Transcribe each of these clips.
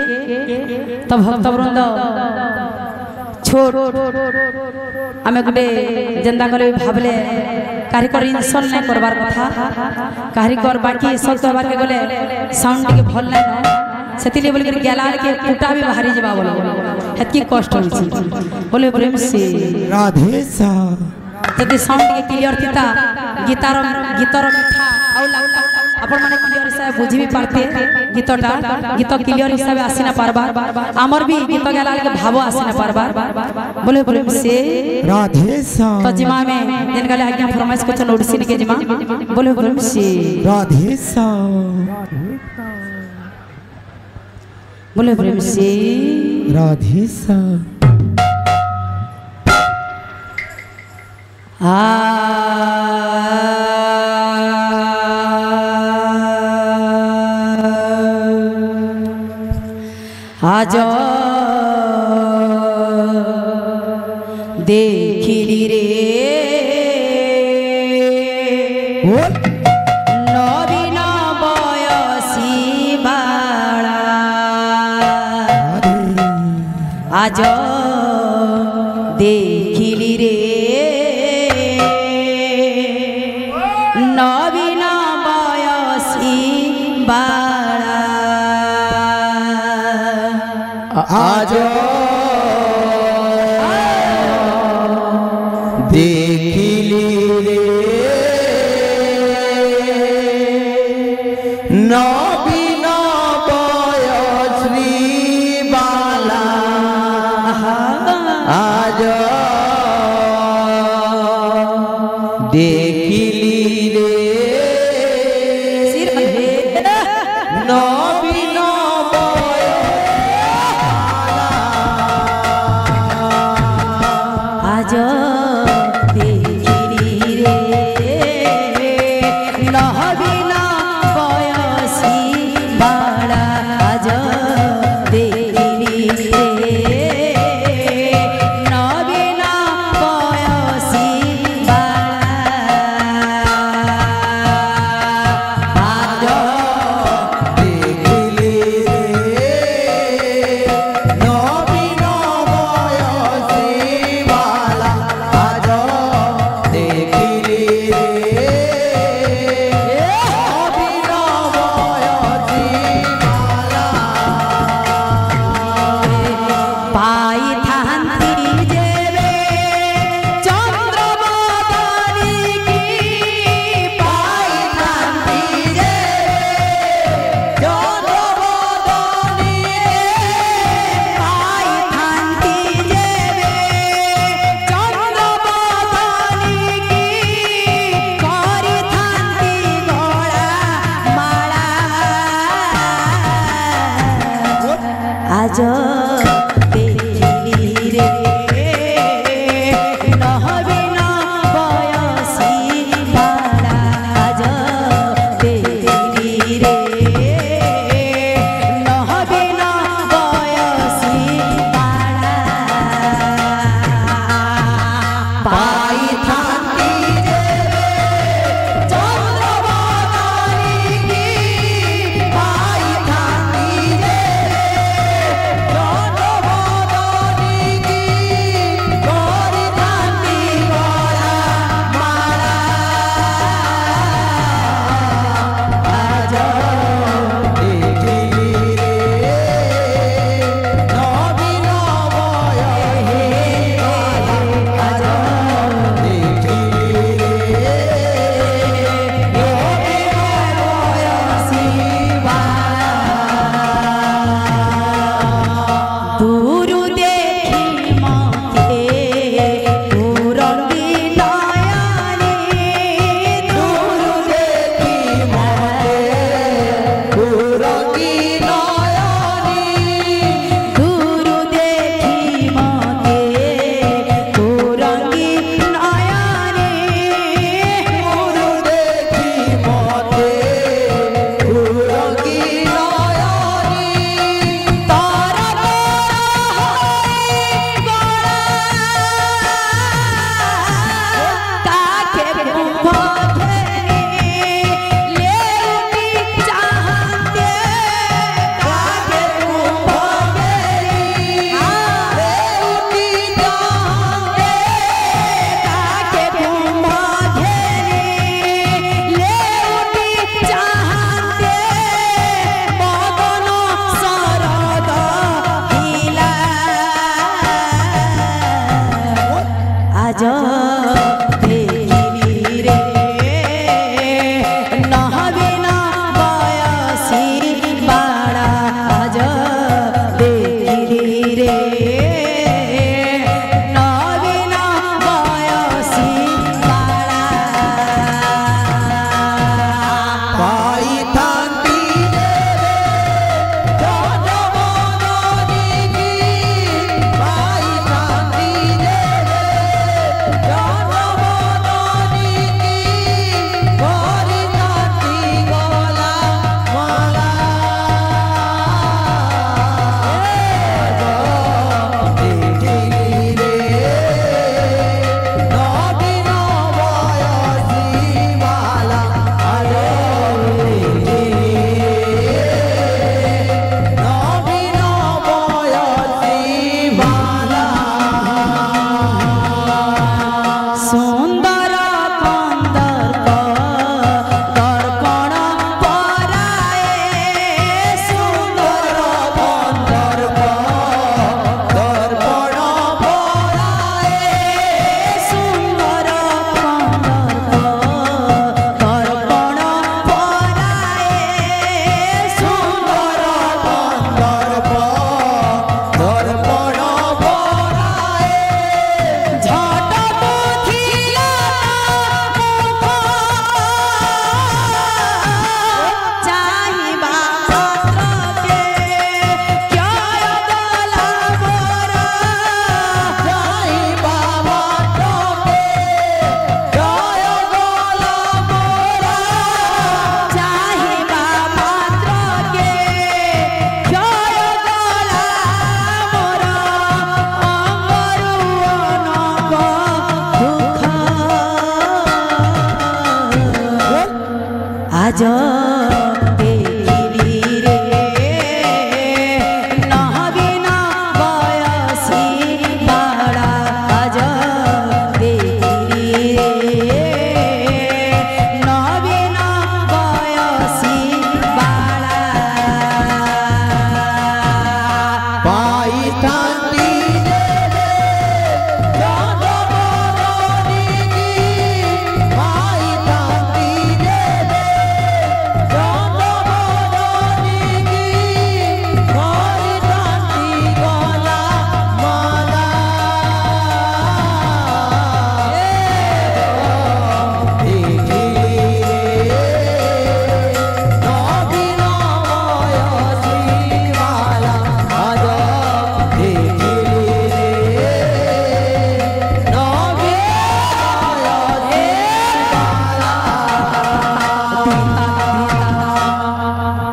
तो भक्तवृंद छोट आम गोटे जेन्दा कर भावले कारिकर इनसल्ट नहीं करवार कथा कारिकर बाकी शब्द हबार के गले साउंड टिके भल नहीं से बोल गेला के कुटा भी बाहरी जावा बोलो हेतकी कष्ट होची बोले प्रेम से राधे सा जदि साउंड टिके क्लियर थिता गीतार मिठा आउ लागता अपन माने क्लियर हिसाब बुझी भी पारते गीतटा गीत क्लियर हिसाब आसी ना पारबार आमर भी गीत गेला के भाव आसी ना पारबार बोले प्रेम से राधे सा तो जिमा में जन गले आज्ञा फरमाइश को नोटिस के जिमा बोले प्रेम से राधे सा बोले प्रेम से राधे सा आज देखिली रे नवीन बयसी बाला आज देखिली रे नवीन बयसी बाला आज देखिली रे नवीन बयसी बाला आज देखिली रे नवीन आज देखिली रे नवीन बयसी बाला आज देखिली रे नवीन बयसी बाला आज देखिली रे नवीन बयसी बाला आज देखिली रे नवीन बयसी बाला पाई थांती जेबे चंद्रबदनी की पाई थांती जेबे चंद्रबदनी पाई थांती जेबे चंद्रबदनी की करी थांती गळा माळा आज देखिली रे नवीन बयसी बाला आज देखिली रे नवीन बयसी बाला पाई थांती जेबे चंद्रबदनी की पाई थांती जेबे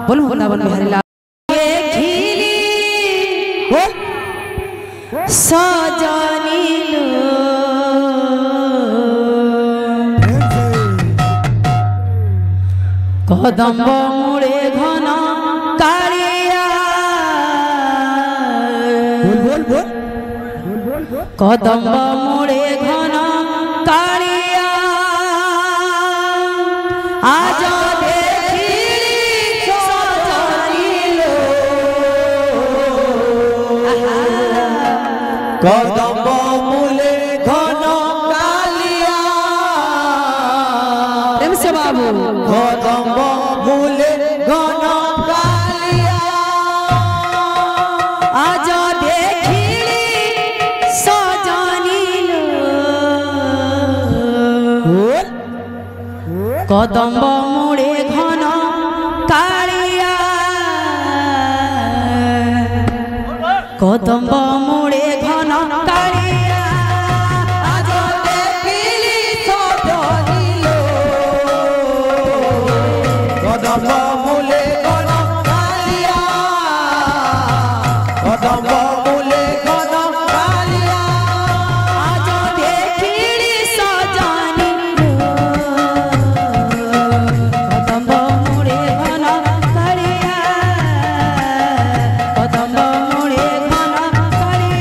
बोल वृंदावन बिहारी लाल खिली सजनी कदम्ब मूले घन कालिया बोल बोल कदम्ब मूले घन कालिया आज देखी सजनी कदम्ब मूले घन कालिया प्रेम से बाबू कदम्ब मूले घन कालिया आज देखी सजनी कदम्ब मूले घन कालिया कदम्ब मूले घन कालिया आज देखिली सजनी कदम्ब मूले घन कालिया कदम्ब मूले घन कालिया आज देखिली सजनी कदम्ब मूले घन कालिया कदम्ब मूले घन कालिया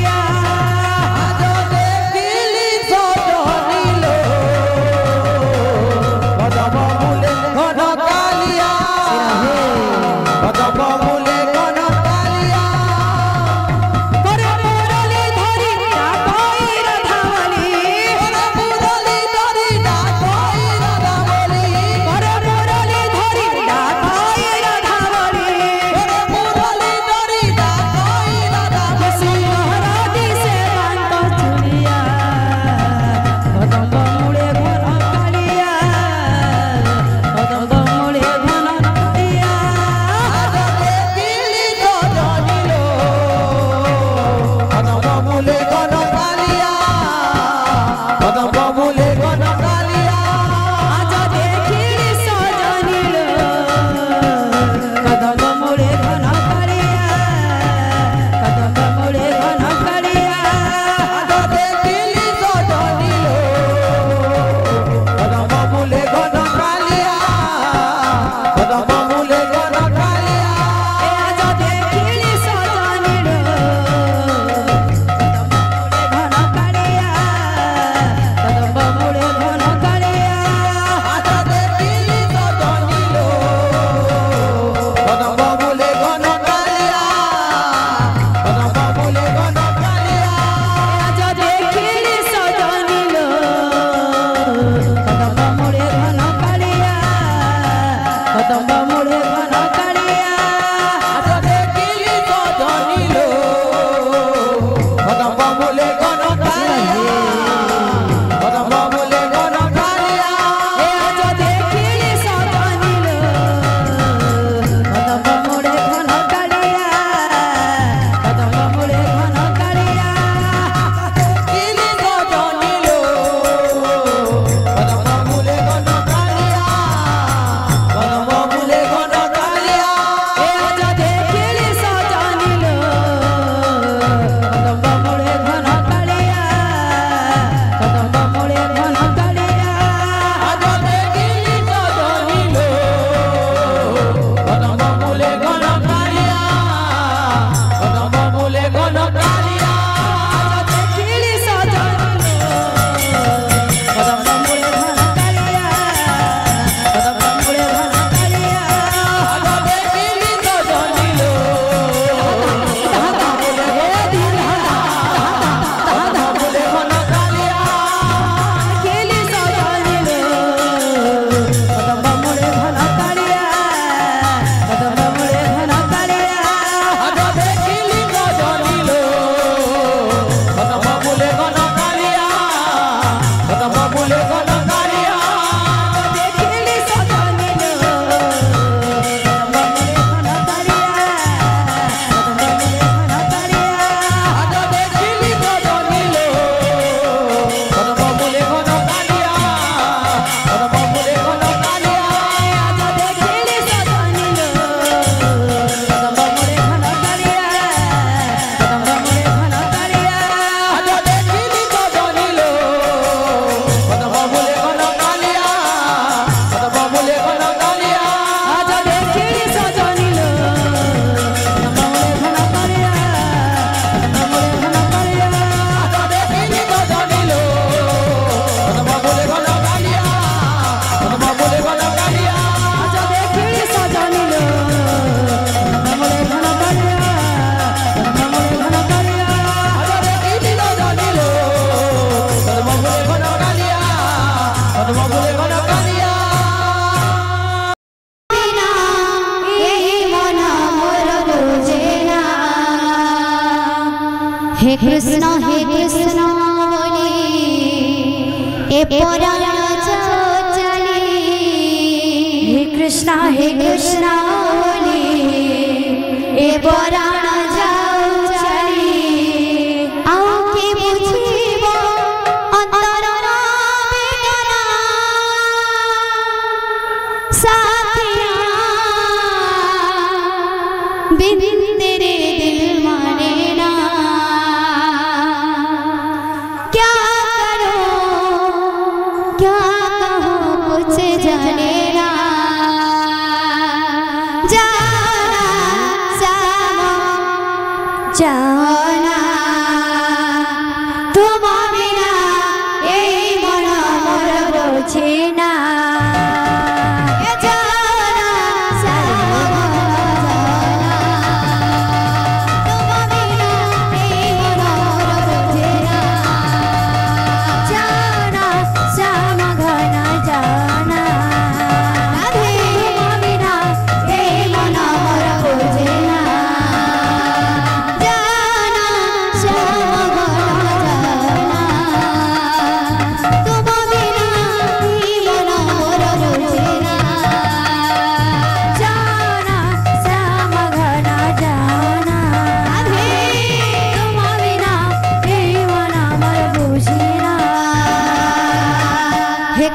हे कृष्ण बोली ए पराण चली हे कृष्ण बोली ए पराण चली आओ के बुझिब अंतर वेदना साथिया बिन तेरे दिल माने ना क्या करो क्या कहो कुछ जाने ना जाना जाना जाना तुम बिना यही मन मोर बुझे ना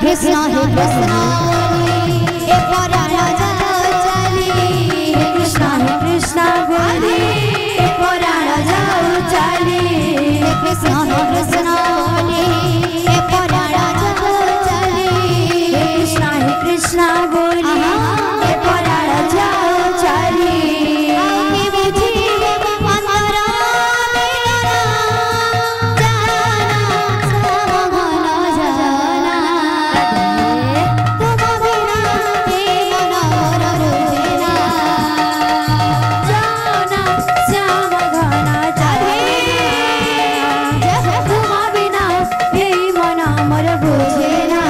कृष्ण ए पराण चली हे कृष्ण बोली ए पराण चली हे कृष्ण बोली ए पराण चली हे कृष्ण बोली ए पराण चली आके बुझिब अंतर वेदना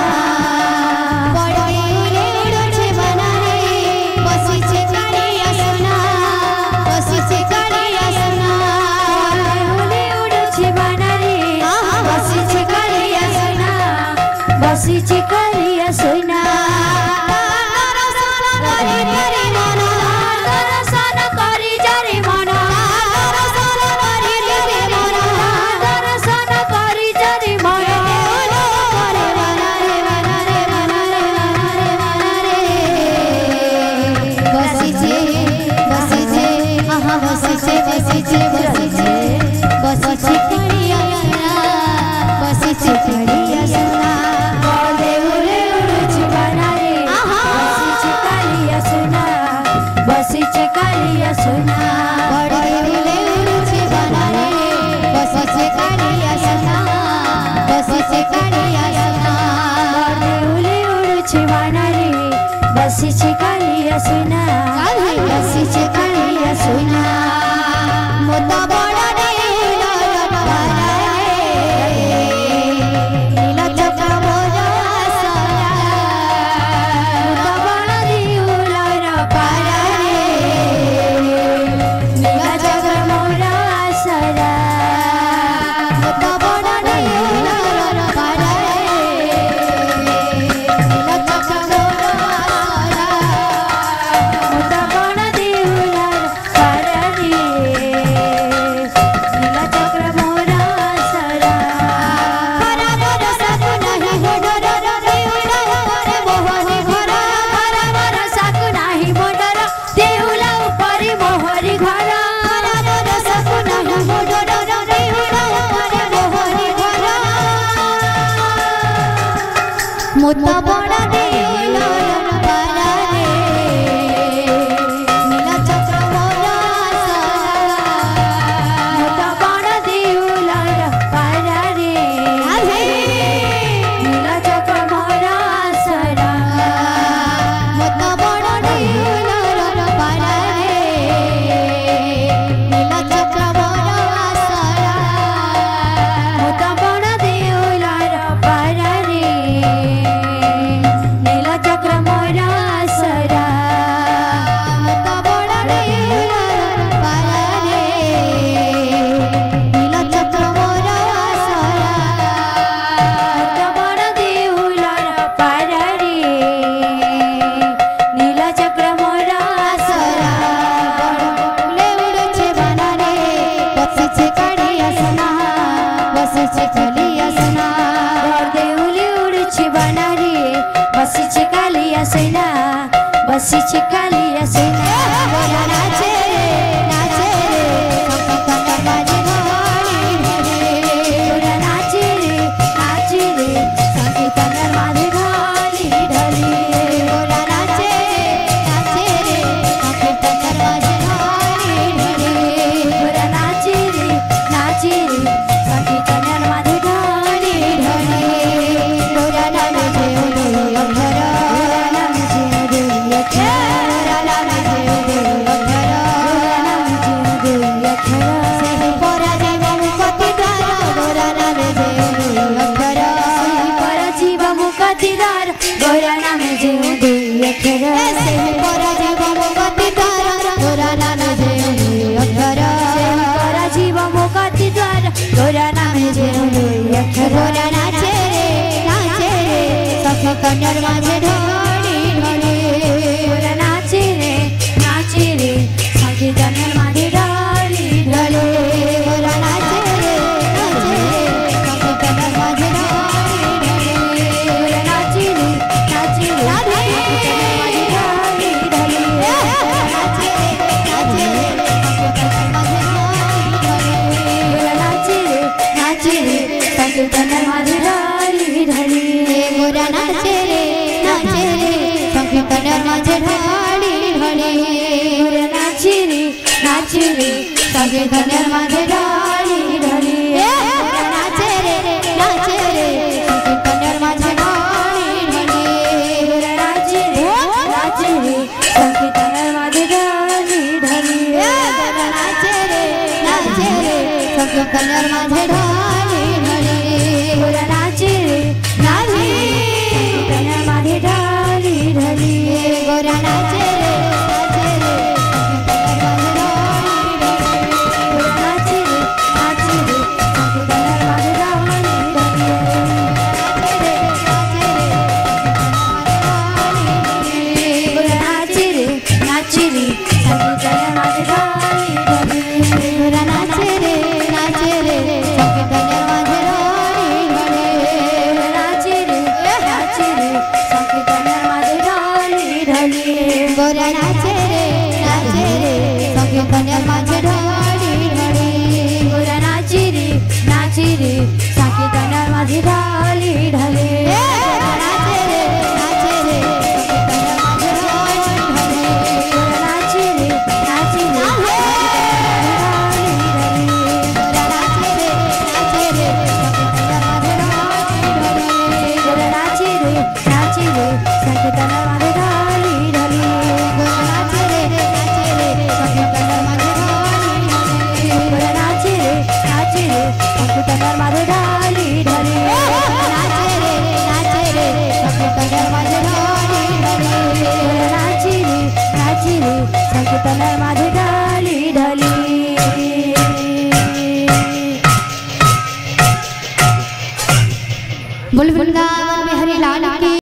चिकरिया सोना दर्शन करी जरे मन दर्शन करी जरे मन बसिछे आहा बसिछे करिया बसिछे करिया सोना बसिछे करिया सोना बड़े उले उड़छे बनारे बसिछे करिया सोना बसिछे करिया सोना बड़े उले उड़छे बनारे बसिछे करिया सोना बसिछे करिया सोना मोता बड़ा मोता बड़ा देउला पारारे नीला चक्र मोरा सारा मोता बड़ा देउला पारारे नीला चक्र मोरा सारा मोता बड़ा देउला पारारे नीला चक्र मोरा सारा मोता बड़ा देउला पारारे गोरा नाम जे दुई अक्षर गोरा नाचे रे सखी कन्यर माझे ढोली ढोली गोरा नाचे रे सखी कन्यर माझे ढोली ढोली गोरा नाचे रे सखी कन्यर माझे ढोली ढोली गोरा नाचे रे सखी कन्यर माझे ढोली ढोली गोरा नाचे रे सखी कन्यर माझे ढोली ढोली गोरा नाचे रे सखी कन्यर माझे ढोली ढोली गोरा नाचे रे सखी कन्यर माझे ढोली ढोली गोरा नाचे रे सखी कन्यर माझे ढोली ढोली गोरा नाचे रे सखी कन्यर माझे ढोली ढोली गोरा नाचे रे कन्यर माझे ढोली ढोली गोरा नाचे रे गोरा नाचे रे सखी कन्यर माझे ढोली ढोली गोरा नाचे रे सखी कन्यर माझे ढोली ढोली गोरा नाचे रे सखी कन्यर माझे ढोली ढोली गोरा नाचे रे सखी कन्यर माझे ढोली ढोली गोरा नाचे रे सखी कन्यर माझे ढोली ढोली गोरा नाचे रे सखी कन्यर माझे ढोली ढोली गोरा नाचे रे सखी कन्यर माझे ढोली ढोली गोरा नाचे रे सखी कन्यर माझे ढोली ढोली गोरा नाचे रे सखी कन्यर माझे ढोली ढोली बुलबुल बिहारी लाल की